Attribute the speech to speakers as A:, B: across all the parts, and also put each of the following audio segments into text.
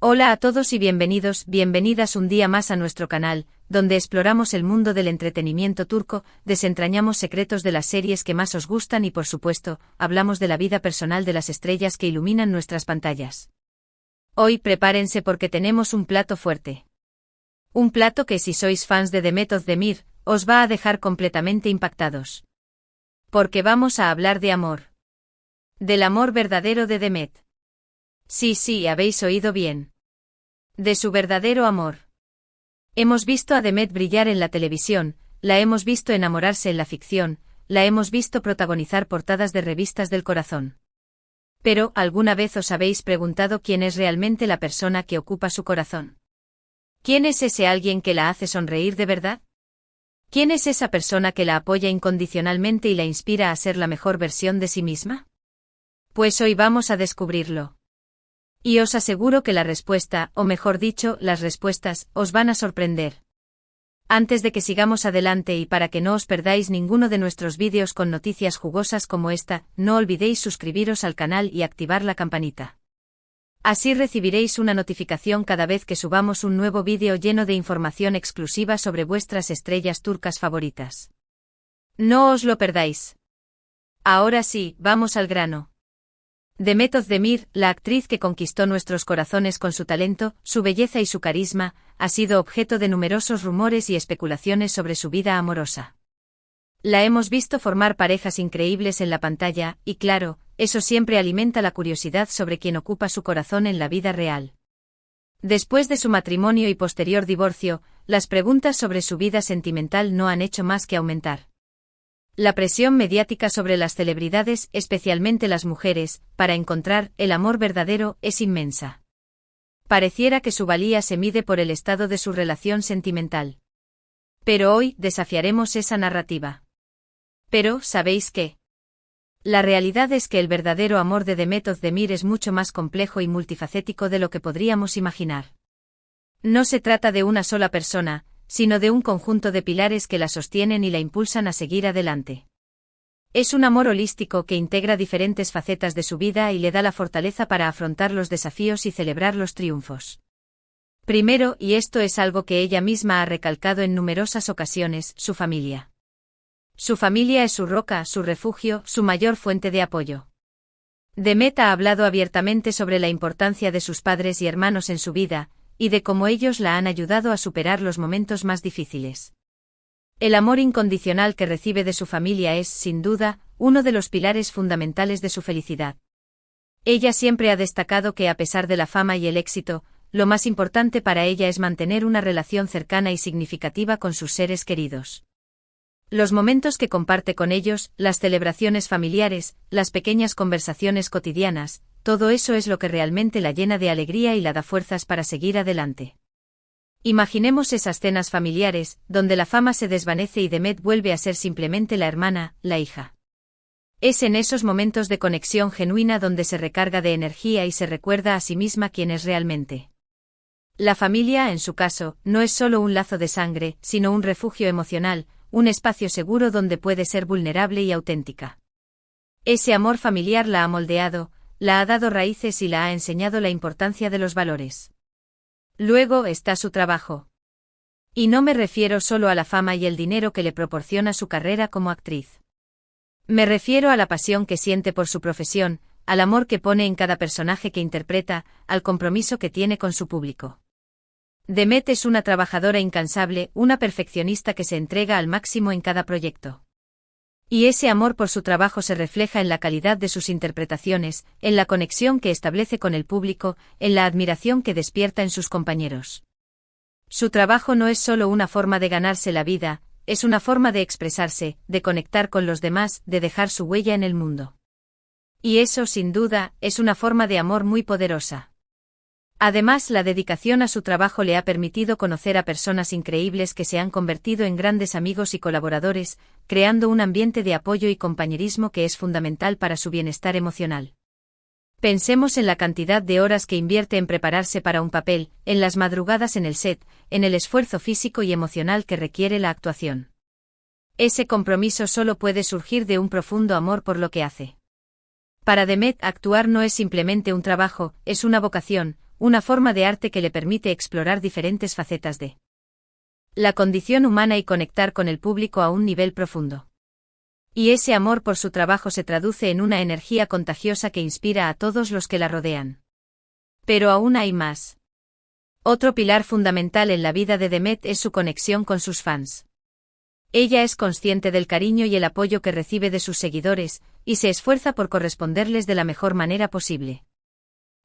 A: Hola a todos y bienvenidas un día más a nuestro canal, donde exploramos el mundo del entretenimiento turco, desentrañamos secretos de las series que más os gustan y por supuesto, hablamos de la vida personal de las estrellas que iluminan nuestras pantallas. Hoy prepárense porque tenemos un plato fuerte. Un plato que si sois fans de Demet Özdemir, os va a dejar completamente impactados. Porque vamos a hablar de amor. Del amor verdadero de Demet. Sí, habéis oído bien. De su verdadero amor. Hemos visto a Demet brillar en la televisión, la hemos visto enamorarse en la ficción, la hemos visto protagonizar portadas de revistas del corazón. Pero, ¿alguna vez os habéis preguntado quién es realmente la persona que ocupa su corazón? ¿Quién es ese alguien que la hace sonreír de verdad? ¿Quién es esa persona que la apoya incondicionalmente y la inspira a ser la mejor versión de sí misma? Pues hoy vamos a descubrirlo. Y os aseguro que la respuesta, o mejor dicho, las respuestas, os van a sorprender. Antes de que sigamos adelante y para que no os perdáis ninguno de nuestros vídeos con noticias jugosas como esta, no olvidéis suscribiros al canal y activar la campanita. Así recibiréis una notificación cada vez que subamos un nuevo vídeo lleno de información exclusiva sobre vuestras estrellas turcas favoritas. No os lo perdáis. Ahora sí, vamos al grano. Demet Özdemir, la actriz que conquistó nuestros corazones con su talento, su belleza y su carisma, ha sido objeto de numerosos rumores y especulaciones sobre su vida amorosa. La hemos visto formar parejas increíbles en la pantalla, y claro, eso siempre alimenta la curiosidad sobre quién ocupa su corazón en la vida real. Después de su matrimonio y posterior divorcio, las preguntas sobre su vida sentimental no han hecho más que aumentar. La presión mediática sobre las celebridades, especialmente las mujeres, para encontrar el amor verdadero, es inmensa. Pareciera que su valía se mide por el estado de su relación sentimental. Pero hoy desafiaremos esa narrativa. Pero, ¿sabéis qué? La realidad es que el verdadero amor de Demet Özdemir es mucho más complejo y multifacético de lo que podríamos imaginar. No se trata de una sola persona, sino de un conjunto de pilares que la sostienen y la impulsan a seguir adelante. Es un amor holístico que integra diferentes facetas de su vida y le da la fortaleza para afrontar los desafíos y celebrar los triunfos. Primero, y esto es algo que ella misma ha recalcado en numerosas ocasiones, su familia. Su familia es su roca, su refugio, su mayor fuente de apoyo. Demet ha hablado abiertamente sobre la importancia de sus padres y hermanos en su vida, y de cómo ellos la han ayudado a superar los momentos más difíciles. El amor incondicional que recibe de su familia es, sin duda, uno de los pilares fundamentales de su felicidad. Ella siempre ha destacado que a pesar de la fama y el éxito, lo más importante para ella es mantener una relación cercana y significativa con sus seres queridos. Los momentos que comparte con ellos, las celebraciones familiares, las pequeñas conversaciones cotidianas, todo eso es lo que realmente la llena de alegría y la da fuerzas para seguir adelante. Imaginemos esas cenas familiares, donde la fama se desvanece y Demet vuelve a ser simplemente la hermana, la hija. Es en esos momentos de conexión genuina donde se recarga de energía y se recuerda a sí misma quién es realmente. La familia, en su caso, no es solo un lazo de sangre, sino un refugio emocional, un espacio seguro donde puede ser vulnerable y auténtica. Ese amor familiar la ha moldeado, la ha dado raíces y la ha enseñado la importancia de los valores. Luego está su trabajo. Y no me refiero solo a la fama y el dinero que le proporciona su carrera como actriz. Me refiero a la pasión que siente por su profesión, al amor que pone en cada personaje que interpreta, al compromiso que tiene con su público. Demet es una trabajadora incansable, una perfeccionista que se entrega al máximo en cada proyecto. Y ese amor por su trabajo se refleja en la calidad de sus interpretaciones, en la conexión que establece con el público, en la admiración que despierta en sus compañeros. Su trabajo no es solo una forma de ganarse la vida, es una forma de expresarse, de conectar con los demás, de dejar su huella en el mundo. Y eso, sin duda, es una forma de amor muy poderosa. Además, la dedicación a su trabajo le ha permitido conocer a personas increíbles que se han convertido en grandes amigos y colaboradores, creando un ambiente de apoyo y compañerismo que es fundamental para su bienestar emocional. Pensemos en la cantidad de horas que invierte en prepararse para un papel, en las madrugadas en el set, en el esfuerzo físico y emocional que requiere la actuación. Ese compromiso solo puede surgir de un profundo amor por lo que hace. Para Demet, actuar no es simplemente un trabajo, es una vocación, una forma de arte que le permite explorar diferentes facetas de la condición humana y conectar con el público a un nivel profundo. Y ese amor por su trabajo se traduce en una energía contagiosa que inspira a todos los que la rodean. Pero aún hay más. Otro pilar fundamental en la vida de Demet es su conexión con sus fans. Ella es consciente del cariño y el apoyo que recibe de sus seguidores, y se esfuerza por corresponderles de la mejor manera posible.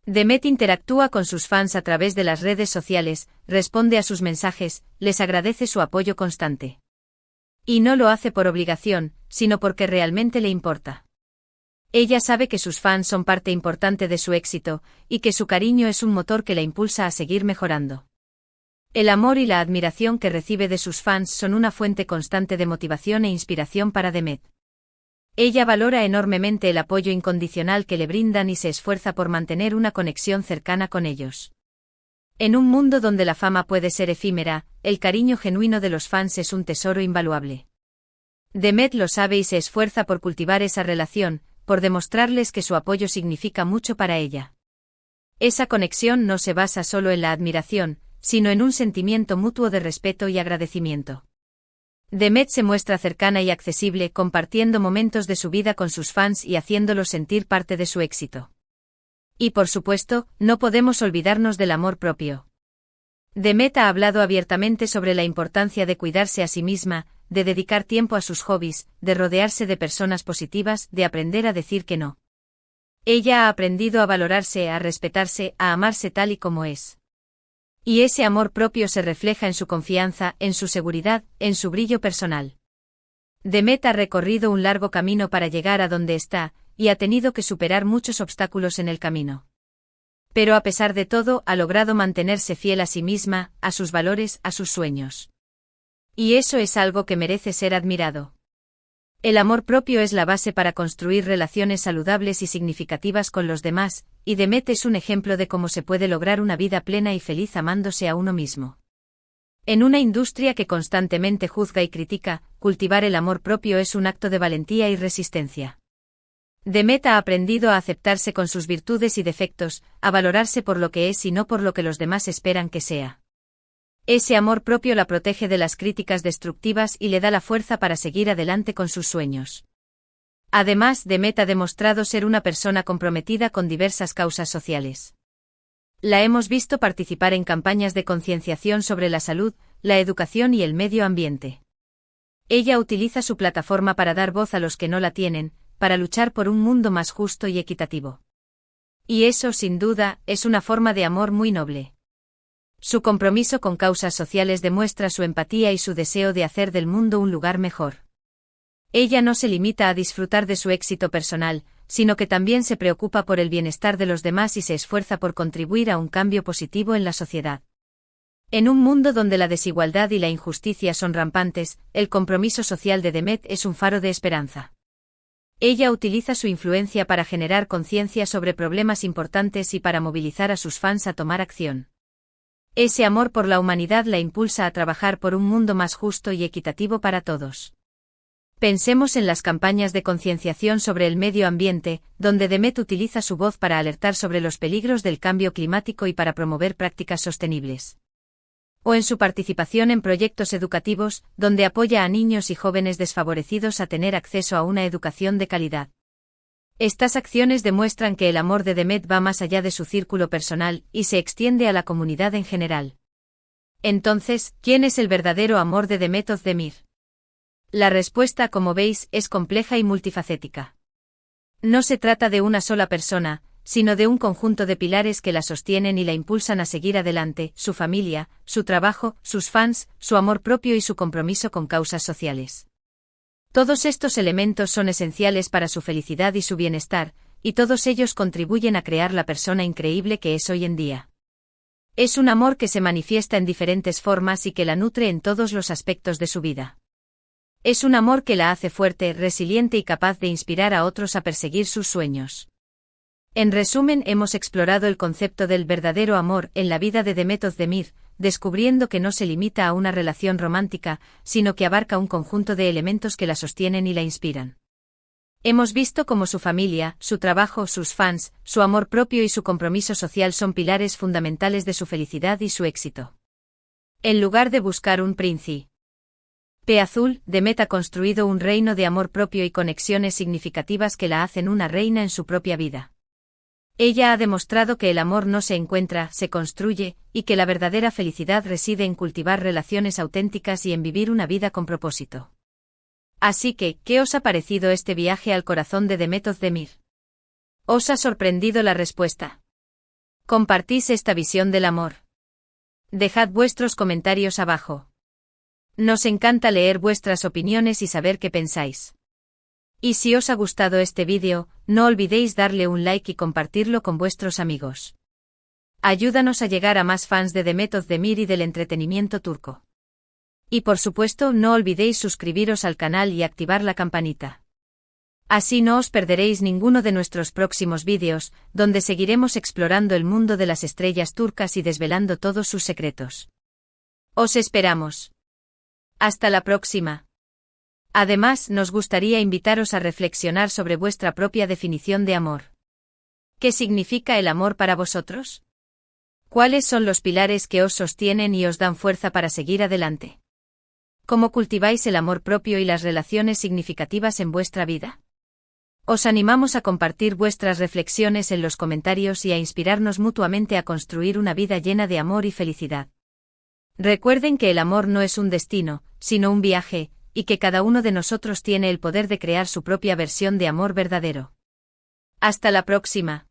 A: Demet interactúa con sus fans a través de las redes sociales, responde a sus mensajes, les agradece su apoyo constante. Y no lo hace por obligación, sino porque realmente le importa. Ella sabe que sus fans son parte importante de su éxito, y que su cariño es un motor que la impulsa a seguir mejorando. El amor y la admiración que recibe de sus fans son una fuente constante de motivación e inspiración para Demet. Ella valora enormemente el apoyo incondicional que le brindan y se esfuerza por mantener una conexión cercana con ellos. En un mundo donde la fama puede ser efímera, el cariño genuino de los fans es un tesoro invaluable. Demet lo sabe y se esfuerza por cultivar esa relación, por demostrarles que su apoyo significa mucho para ella. Esa conexión no se basa solo en la admiración, sino en un sentimiento mutuo de respeto y agradecimiento. Demet se muestra cercana y accesible, compartiendo momentos de su vida con sus fans y haciéndolos sentir parte de su éxito. Y por supuesto, no podemos olvidarnos del amor propio. Demet ha hablado abiertamente sobre la importancia de cuidarse a sí misma, de dedicar tiempo a sus hobbies, de rodearse de personas positivas, de aprender a decir que no. Ella ha aprendido a valorarse, a respetarse, a amarse tal y como es. Y ese amor propio se refleja en su confianza, en su seguridad, en su brillo personal. Demet ha recorrido un largo camino para llegar a donde está, y ha tenido que superar muchos obstáculos en el camino. Pero a pesar de todo, ha logrado mantenerse fiel a sí misma, a sus valores, a sus sueños. Y eso es algo que merece ser admirado. El amor propio es la base para construir relaciones saludables y significativas con los demás, y Demet es un ejemplo de cómo se puede lograr una vida plena y feliz amándose a uno mismo. En una industria que constantemente juzga y critica, cultivar el amor propio es un acto de valentía y resistencia. Demet ha aprendido a aceptarse con sus virtudes y defectos, a valorarse por lo que es y no por lo que los demás esperan que sea. Ese amor propio la protege de las críticas destructivas y le da la fuerza para seguir adelante con sus sueños. Además, Demet ha demostrado ser una persona comprometida con diversas causas sociales. La hemos visto participar en campañas de concienciación sobre la salud, la educación y el medio ambiente. Ella utiliza su plataforma para dar voz a los que no la tienen, para luchar por un mundo más justo y equitativo. Y eso, sin duda, es una forma de amor muy noble. Su compromiso con causas sociales demuestra su empatía y su deseo de hacer del mundo un lugar mejor. Ella no se limita a disfrutar de su éxito personal, sino que también se preocupa por el bienestar de los demás y se esfuerza por contribuir a un cambio positivo en la sociedad. En un mundo donde la desigualdad y la injusticia son rampantes, el compromiso social de Demet es un faro de esperanza. Ella utiliza su influencia para generar conciencia sobre problemas importantes y para movilizar a sus fans a tomar acción. Ese amor por la humanidad la impulsa a trabajar por un mundo más justo y equitativo para todos. Pensemos en las campañas de concienciación sobre el medio ambiente, donde Demet utiliza su voz para alertar sobre los peligros del cambio climático y para promover prácticas sostenibles. O en su participación en proyectos educativos, donde apoya a niños y jóvenes desfavorecidos a tener acceso a una educación de calidad. Estas acciones demuestran que el amor de Demet va más allá de su círculo personal y se extiende a la comunidad en general. Entonces, ¿quién es el verdadero amor de Demet Özdemir? La respuesta, como veis, es compleja y multifacética. No se trata de una sola persona, sino de un conjunto de pilares que la sostienen y la impulsan a seguir adelante: su familia, su trabajo, sus fans, su amor propio y su compromiso con causas sociales. Todos estos elementos son esenciales para su felicidad y su bienestar, y todos ellos contribuyen a crear la persona increíble que es hoy en día. Es un amor que se manifiesta en diferentes formas y que la nutre en todos los aspectos de su vida. Es un amor que la hace fuerte, resiliente y capaz de inspirar a otros a perseguir sus sueños. En resumen, hemos explorado el concepto del verdadero amor en la vida de Demet Özdemir, descubriendo que no se limita a una relación romántica, sino que abarca un conjunto de elementos que la sostienen y la inspiran. Hemos visto cómo su familia, su trabajo, sus fans, su amor propio y su compromiso social son pilares fundamentales de su felicidad y su éxito. En lugar de buscar un príncipe azul, Demet ha construido un reino de amor propio y conexiones significativas que la hacen una reina en su propia vida. Ella ha demostrado que el amor no se encuentra, se construye, y que la verdadera felicidad reside en cultivar relaciones auténticas y en vivir una vida con propósito. Así que, ¿qué os ha parecido este viaje al corazón de Demet Özdemir? ¿Os ha sorprendido la respuesta? ¿Compartís esta visión del amor? Dejad vuestros comentarios abajo. Nos encanta leer vuestras opiniones y saber qué pensáis. Y si os ha gustado este vídeo, no olvidéis darle un like y compartirlo con vuestros amigos. Ayúdanos a llegar a más fans de Demet Özdemir y del entretenimiento turco. Y por supuesto, no olvidéis suscribiros al canal y activar la campanita. Así no os perderéis ninguno de nuestros próximos vídeos, donde seguiremos explorando el mundo de las estrellas turcas y desvelando todos sus secretos. Os esperamos. Hasta la próxima. Además, nos gustaría invitaros a reflexionar sobre vuestra propia definición de amor. ¿Qué significa el amor para vosotros? ¿Cuáles son los pilares que os sostienen y os dan fuerza para seguir adelante? ¿Cómo cultiváis el amor propio y las relaciones significativas en vuestra vida? Os animamos a compartir vuestras reflexiones en los comentarios y a inspirarnos mutuamente a construir una vida llena de amor y felicidad. Recuerden que el amor no es un destino, sino un viaje, y que cada uno de nosotros tiene el poder de crear su propia versión de amor verdadero. Hasta la próxima.